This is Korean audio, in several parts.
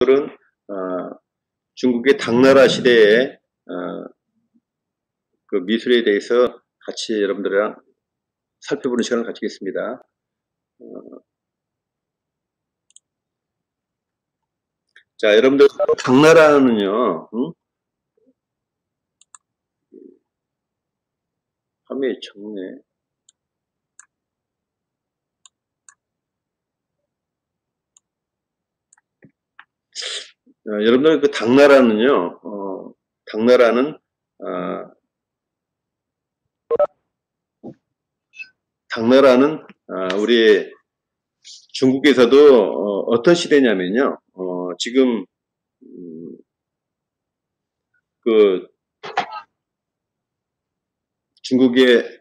오늘은 중국의 당나라 시대의 그 미술에 대해서 같이 여러분들이랑 살펴보는 시간을 가지겠습니다. 자, 여러분들 당나라는요, 화면이 적네. 여러분들 그 당나라는요, 당나라는 우리 중국에서도 어떤 시대냐면요, 지금 그 중국에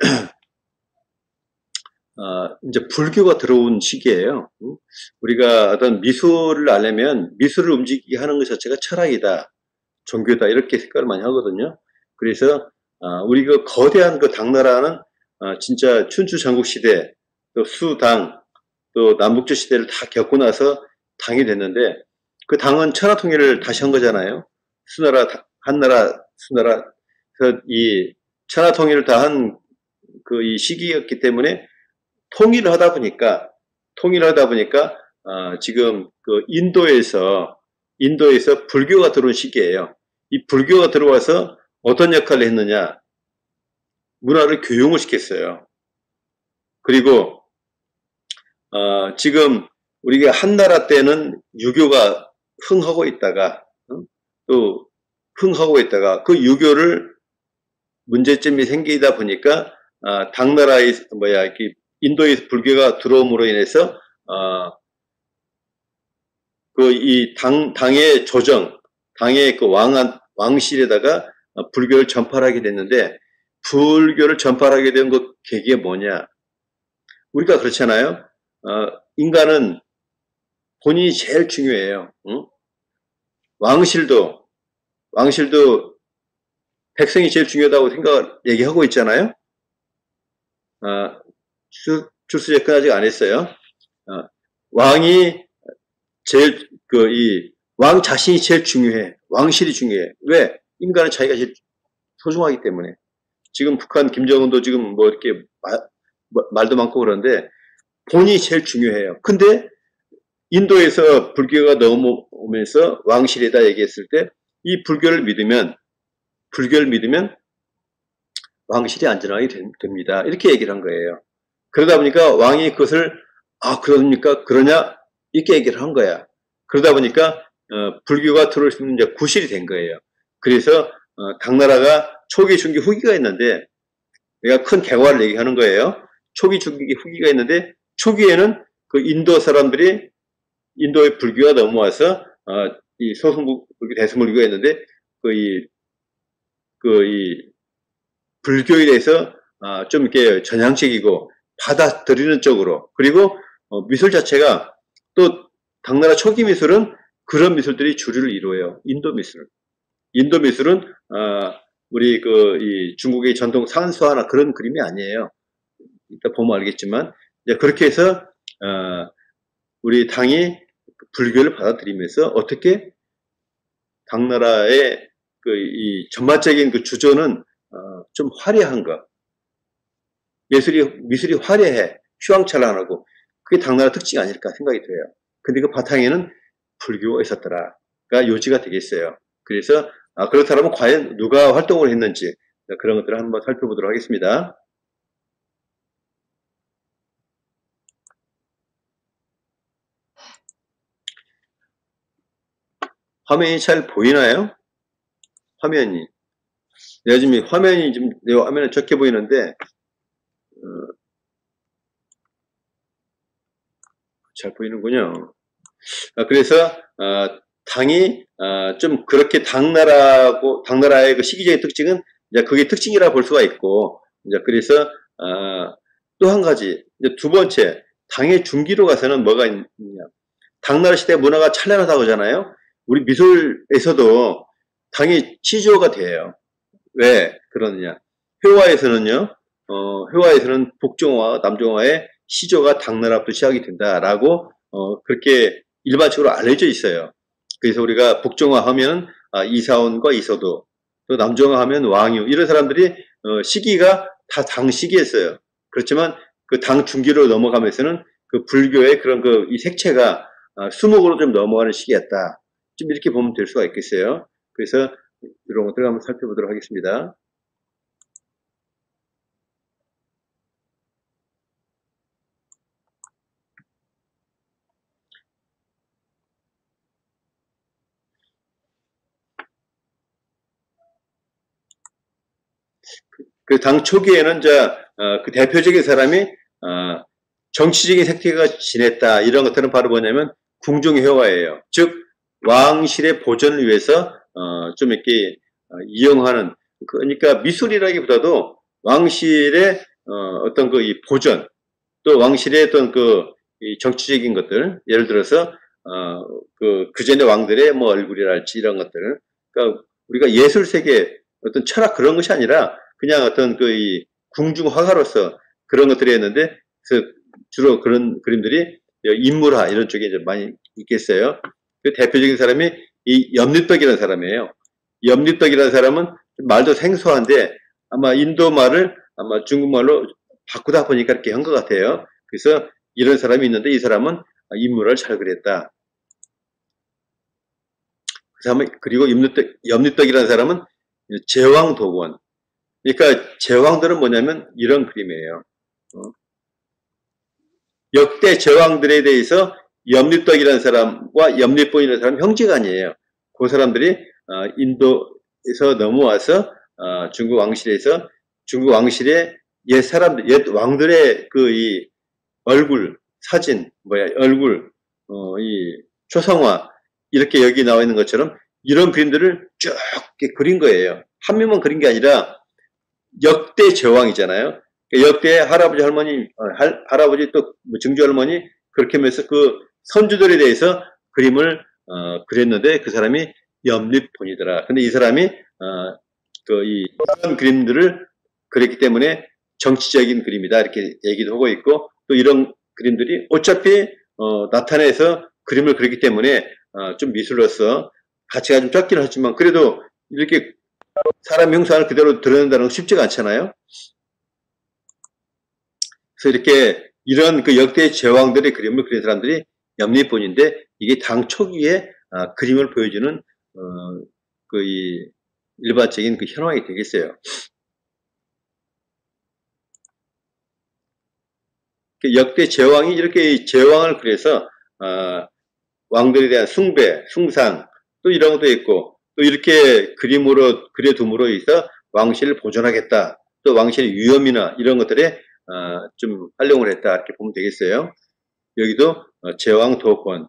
이제 불교가 들어온 시기예요. 우리가 어떤 미술을 알려면 미술을 움직이게 하는 것 자체가 철학이다, 종교다, 이렇게 생각을 많이 하거든요. 그래서 우리가 거대한 그 당나라는 진짜 춘추 전국 시대, 또 수당, 또 남북조 시대를 다 겪고 나서 당이 됐는데, 그 당은 천하 통일을 다시 한 거잖아요. 수나라, 한나라, 수나라. 그래서 이 천하 통일을 다 한 그 이 시기였기 때문에 통일을 하다 보니까 지금 그 인도에서 불교가 들어온 시기예요. 이 불교가 들어와서 어떤 역할을 했느냐? 문화를 교용을 시켰어요. 그리고 지금 우리가 한나라 때는 유교가 흥하고 있다가 그 유교를 문제점이 생기다 보니까 당나라의 인도의 불교가 들어옴으로 인해서 이 당의 조정, 당의 그 왕실에다가 불교를 전파하게 됐는데, 불교를 전파하게 된 그 계기가 뭐냐? 우리가 그렇잖아요. 인간은 본인이 제일 중요해요. 응? 왕실도 백성이 제일 중요하다고 얘기하고 있잖아요. 출수 접근 아직 안 했어요. 왕이 제일 왕 자신이 제일 중요해. 왕실이 중요해. 왜? 인간은 자기가 제일 소중하기 때문에. 지금 북한 김정은도 지금 뭐 이렇게 말도 많고 그러는데 본인이 제일 중요해요. 근데 인도에서 불교가 넘어오면서 왕실에다 얘기했을 때 이 불교를 믿으면 왕실이 안전하게 됩니다. 이렇게 얘기를 한 거예요. 그러다 보니까 왕이 그것을 그러니까 그러냐 이렇게 얘기를 한 거야. 그러다 보니까 불교가 들어올 수 있는 이제 구실이 된 거예요. 그래서 당나라가 초기, 중기, 후기가 있는데, 내가 큰 개화를 얘기하는 거예요. 초기, 중기, 후기가 있는데, 초기에는 그 인도 사람들이 인도의 불교가 넘어와서 이 소승불교, 대승불교가 있는데 이 불교에 대해서 좀 이렇게 전향적이고 받아들이는 쪽으로, 그리고 미술 자체가 또 당나라 초기 미술은 그런 미술들이 주류를 이루어요. 인도 미술은 우리 이 중국의 전통 산수화나 그런 그림이 아니에요. 이따 보면 알겠지만, 이제 그렇게 해서 우리 당이 불교를 받아들이면서 어떻게 당나라의 이 전반적인 그 주조는 좀 화려한 것, 미술이 화려해, 휘황찬란하고, 그게 당나라 특징이 아닐까 생각이 돼요. 근데 그 바탕에는 불교가 있었더라가 요지가 되겠어요. 그래서 그렇다면 과연 누가 활동을 했는지 그런 것들을 한번 살펴보도록 하겠습니다. 화면이 잘 보이나요? 화면이. 내가 지금 내 화면에 적게 보이는데, 잘 보이는군요. 그래서, 당이, 좀 그렇게 당나라의 그 시기적인 특징은, 이제 그게 특징이라 볼 수가 있고, 이제 그래서, 또 한 가지, 이제 두 번째, 당의 중기로 가서는 뭐가 있냐. 당나라 시대 문화가 찬란하다고 하잖아요. 우리 미술에서도 당이 시조가 돼요. 왜 그러느냐. 회화에서는 북정화와 남정화의 시조가 당나라부터 시작이 된다라고, 그렇게 일반적으로 알려져 있어요. 그래서 우리가 북정화하면 이사원과 이서도, 또 남정화하면 왕유, 이런 사람들이 시기가 다 당 시기였어요. 그렇지만 그 당 중기로 넘어가면서는 그 불교의 그런 이 색채가 수목으로 좀 넘어가는 시기였다. 좀 이렇게 보면 될 수가 있겠어요. 그래서 이런 것들을 한번 살펴보도록 하겠습니다. 그 당 초기에는 그 대표적인 사람이 정치적인 색채가 진했다. 이런 것들은 바로 뭐냐면 궁중회화예요. 즉 왕실의 보존을 위해서 좀 이렇게 이용하는, 그러니까 미술이라기보다도 왕실의 어떤 이 보존, 또 왕실의 어떤 이 정치적인 것들, 예를 들어서 그 전에 왕들의 뭐 얼굴이랄지 이런 것들, 그러니까 우리가 예술 세계 어떤 철학 그런 것이 아니라 그냥 어떤 이 궁중 화가로서 그런 것들이 했는데, 그래서 주로 그런 그림들이 인물화 이런 쪽에 이제 많이 있겠어요. 그 대표적인 사람이 이 염립덕이라는 사람이에요. 염립덕이라는 사람은 말도 생소한데 아마 인도 말을 아마 중국말로 바꾸다 보니까 이렇게 한 것 같아요. 그래서 이런 사람이 있는데 이 사람은 인물을 잘 그렸다. 그 사람은, 그리고 염립덕이라는 사람은 제왕도권. 그러니까 제왕들은 뭐냐면 이런 그림이에요. 역대 제왕들에 대해서 염립덕이라는 사람과 염립본이라는 사람 형제간이에요. 그 사람들이 인도에서 넘어와서 중국 왕실에서 중국 왕실의 옛 사람들, 옛 왕들의 이 얼굴, 사진, 얼굴, 이 초상화, 이렇게 여기 나와 있는 것처럼 이런 그림들을 쭉 그린 거예요. 한 명만 그린 게 아니라 역대 제왕이잖아요. 역대 할아버지, 할머니, 할아버지 또 증조 할머니, 그렇게 하면서 그 선주들에 대해서 그림을 그렸는데 그 사람이 염립본이더라. 근데 이 사람이 이런 그림들을 그렸기 때문에 정치적인 그림이다 이렇게 얘기도 하고 있고, 또 이런 그림들이 어차피 나타내서 그림을 그렸기 때문에 좀 미술로서 가치가 좀 적긴 하지만 그래도 이렇게 사람 형상을 그대로 드러낸다는 건 쉽지가 않잖아요. 그래서 이렇게 이런 그 역대 제왕들의 그림을 그린 사람들이 염립본인데, 이게 당 초기에 그림을 보여주는 이 일반적인 그 현황이 되겠어요. 역대 제왕이 이렇게 제왕을 그려서 왕들에 대한 숭배, 숭상, 또 이런 것도 있고, 또 이렇게 그림으로 그려둠으로 해서 왕실을 보존하겠다, 또 왕실의 위엄이나 이런 것들에 좀 활용을 했다 이렇게 보면 되겠어요. 여기도 제왕 도권.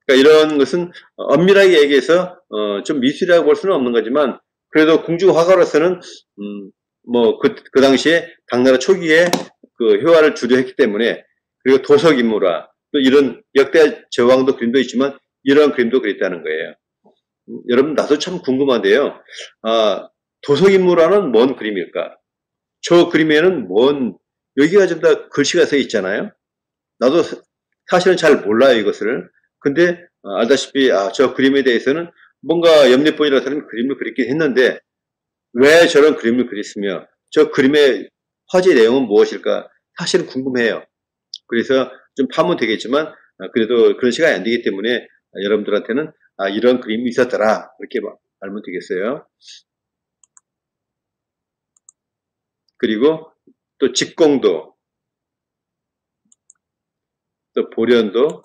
그러니까 이런 것은 엄밀하게 얘기해서 좀 미술이라고 볼 수는 없는 거지만, 그래도 궁중 화가로서는 뭐 그 당시에 당나라 초기에 그 회화를 주로 했기 때문에, 그리고 도석 인물화, 또 이런 역대 제왕도 그림도 있지만 이런 그림도 그렸다는 거예요. 여러분, 나도 참 궁금한데요. 도석 인물화는 뭔 그림일까? 저 그림에는 여기가 좀 다 글씨가 써 있잖아요. 나도 사실은 잘 몰라요, 이것을. 근데 알다시피 저 그림에 대해서는 뭔가 염립본이라는 사람이 그림을 그렸긴 했는데 왜 저런 그림을 그렸으며 저 그림의 화제 내용은 무엇일까? 사실은 궁금해요. 그래서 좀 파면 되겠지만 그래도 그런 시간이 안 되기 때문에 여러분들한테는 이런 그림이 있었더라 이렇게 알면 되겠어요. 그리고 또 직공도, 또 보련도,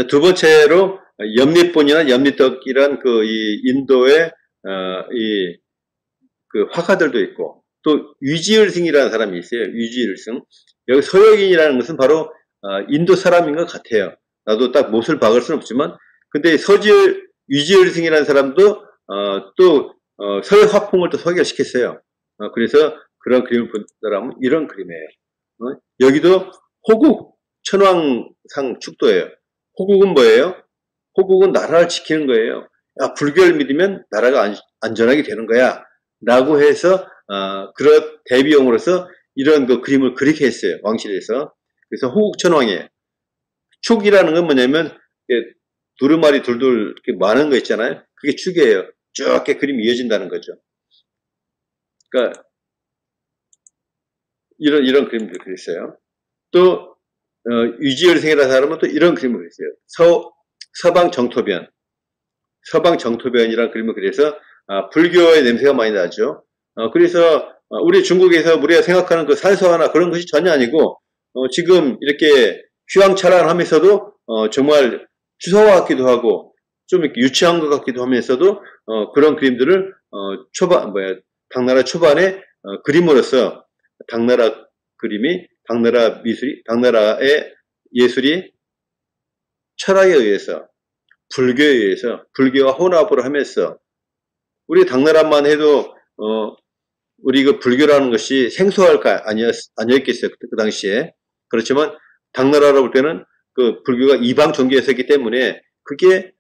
두 번째로 염립본이나 염립덕이란 이 인도의 그 화가들도 있고, 또 유지을승이라는 사람이 있어요. 유지을승. 여기 서역인이라는 것은 바로 인도 사람인 것 같아요. 나도 딱 못을 박을 수는 없지만, 근데 유지을승이라는 사람도 또 서역 화풍을 또 소개시켰어요. 그래서 그런 그림을 본 사람은 이런 그림이에요. 여기도 호국 천왕상 축도예요. 호국은 뭐예요? 호국은 나라를 지키는 거예요. 불교를 믿으면 나라가 안전하게 되는 거야 라고 해서 그런 대비용으로서 이런 그 그림을 그렇게 했어요. 왕실에서. 그래서 호국천왕이에요. 축이라는 건 뭐냐면 두루마리 둘둘 이렇게 많은 거 있잖아요. 그게 축이에요. 쭉 이렇게 그림이 이어진다는 거죠. 그러니까 이런 그림들 그렸어요. 또 유지열생이라는 사람은 또 이런 그림을 그렸어요. 서방 정토변이라는 그림을 그려서 불교의 냄새가 많이 나죠. 그래서 우리 중국에서 우리가 생각하는 그 산소화나 그런 것이 전혀 아니고 지금 이렇게 휘황찬란하면서도 정말 추상화 같기도 하고 좀 이렇게 유치한 것 같기도 하면서도 그런 그림들을 당나라 초반에 그림으로써 당나라 그림이 당나라의 예술이 철학에 의해서 불교에 의해서 불교와 혼합을 하면서 우리 당나라만 해도 우리 그 불교라는 것이 생소할 거 아니었겠어요 그 당시에. 그렇지만 당나라로 볼 때는 그 불교가 이방 종교였었기 때문에 그게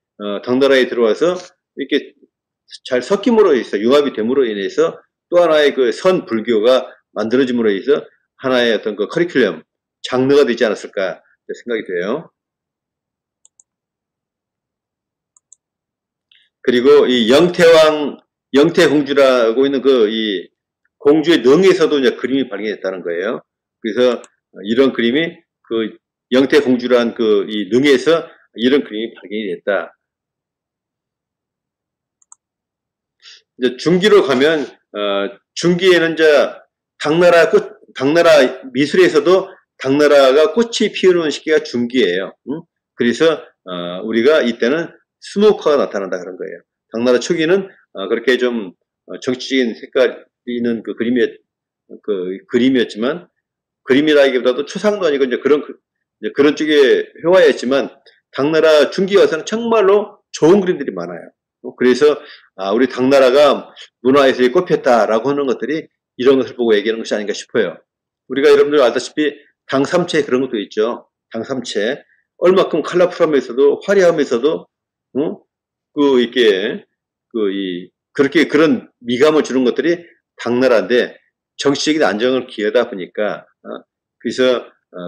당나라에 들어와서 이렇게 잘 섞임으로 인해서 융합이 됨으로 인해서 또 하나의 그 선 불교가 만들어짐으로 인해서 하나의 어떤 그 커리큘럼 장르가 되지 않았을까 생각이 돼요. 그리고 이 영태공주라고 있는 그 이 공주의 능에서도 이제 그림이 발견됐다는 거예요. 그래서 이런 그림이 그 영태공주란 그 이 능에서 이런 그림이 발견이 됐다. 이제 중기로 가면 중기에는 이제 당나라 미술에서도 당나라가 꽃이 피우는 시기가 중기예요. 그래서 우리가 이때는 수묵화가 나타난다 그런 거예요. 당나라 초기는 그렇게 좀 정치적인 색깔이 있는 그 그림이었지만 그림이라기보다도 추상도 아니고 이제 그런 쪽의 회화였지만 당나라 중기 와서는 정말로 좋은 그림들이 많아요. 그래서 우리 당나라가 문화예술이 꼽혔다라고 하는 것들이 이런 것을 보고 얘기하는 것이 아닌가 싶어요. 우리가 여러분들 알다시피 당삼채 그런 것도 있죠. 당삼채 얼마큼 컬러풀하면서도 화려하면서도 그렇게 그런 미감을 주는 것들이 당나라인데 정치적인 안정을 기하다 보니까 그래서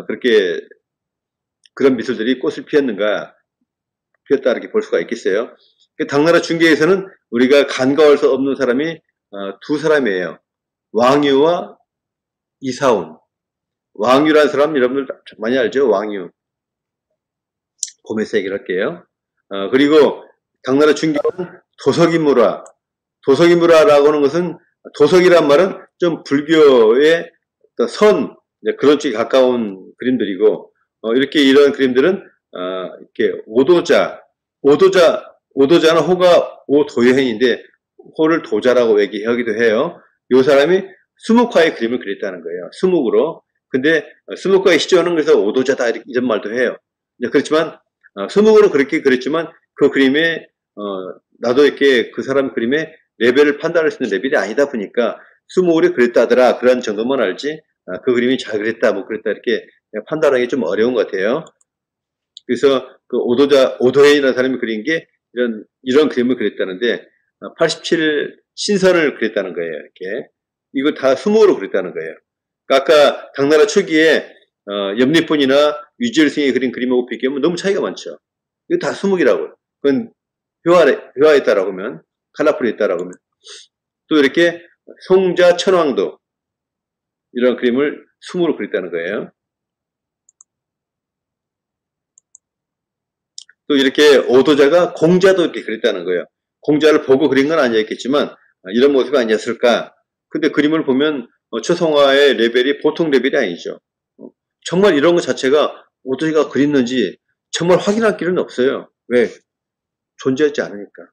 그렇게 그런 미술들이 꽃을 피웠다 이렇게 볼 수가 있겠어요. 당나라 중계에서는 우리가 간과할 수 없는 사람이 두 사람이에요. 왕유와 이사운. 왕유라는 사람 여러분들 많이 알죠? 왕유. 봄에서 얘기를 할게요. 그리고 당나라 중계는 도석이무라. 도석이무라라고 하는 것은 도석이란 말은 좀 불교의 그런 쪽에 가까운 그림들이고 이렇게 이런 그림들은 이렇게 오도자는 호가 오도여행인데 호를 도자라고 얘기하기도 해요. 이 사람이 수묵화의 그림을 그렸다는 거예요. 수묵으로. 근데 수묵화의 시조는 그래서 오도자다 이런 말도 해요. 그렇지만 수묵으로 그렇게 그렸지만 그 그림에 나도 이렇게 그 사람 그림의 레벨을 판단할 수 있는 레벨이 아니다 보니까 수묵으로 그렸다더라 그런 정도만 알지 그 그림이 잘 그렸다 못 그렸다 이렇게 판단하기 좀 어려운 것 같아요. 그래서 그 오도해이라는 사람이 그린 게 이런 그림을 그렸다는데 87 신선을 그렸다는 거예요. 이렇게 이거 다 수묵으로 그렸다는 거예요. 그러니까 아까 당나라 초기에 염리폰이나 유지열생이 그린 그림하고 비교하면 너무 차이가 많죠. 이거 다 수묵이라고요. 그건 회화했다라고 하면 컬러풀했다라고 하면 또 이렇게 송자 천왕도 이런 그림을 수묵으로 그렸다는 거예요. 또 이렇게 오도자가 공자도 이렇게 그렸다는 거예요. 공자를 보고 그린 건 아니었겠지만 이런 모습이 아니었을까. 근데 그림을 보면 초성화의 레벨이 보통 레벨이 아니죠. 정말 이런 것 자체가 오도자가 그렸는지 정말 확인할 길은 없어요. 왜? 존재하지 않으니까.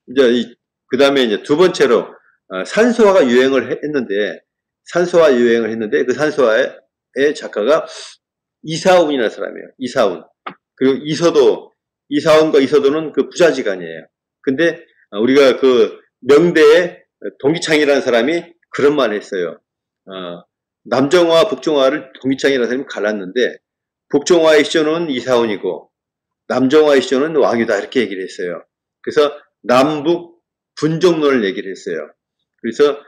이제 그 다음에 이제 두 번째로 산소화가 유행을 했는데 그 산소화의 작가가 이사운이라는 사람이에요. 이사운. 그리고 이사운과 이서도는 그 부자지간이에요. 근데 우리가 그 명대의 동기창이라는 사람이 그런 말을 했어요. 남정화와 북정화를 동기창이라는 사람이 갈랐는데 북정화의 시조는 이사운이고 남정화의 시조는 왕유다 이렇게 얘기를 했어요. 그래서 남북 분정론을 얘기를 했어요. 그래서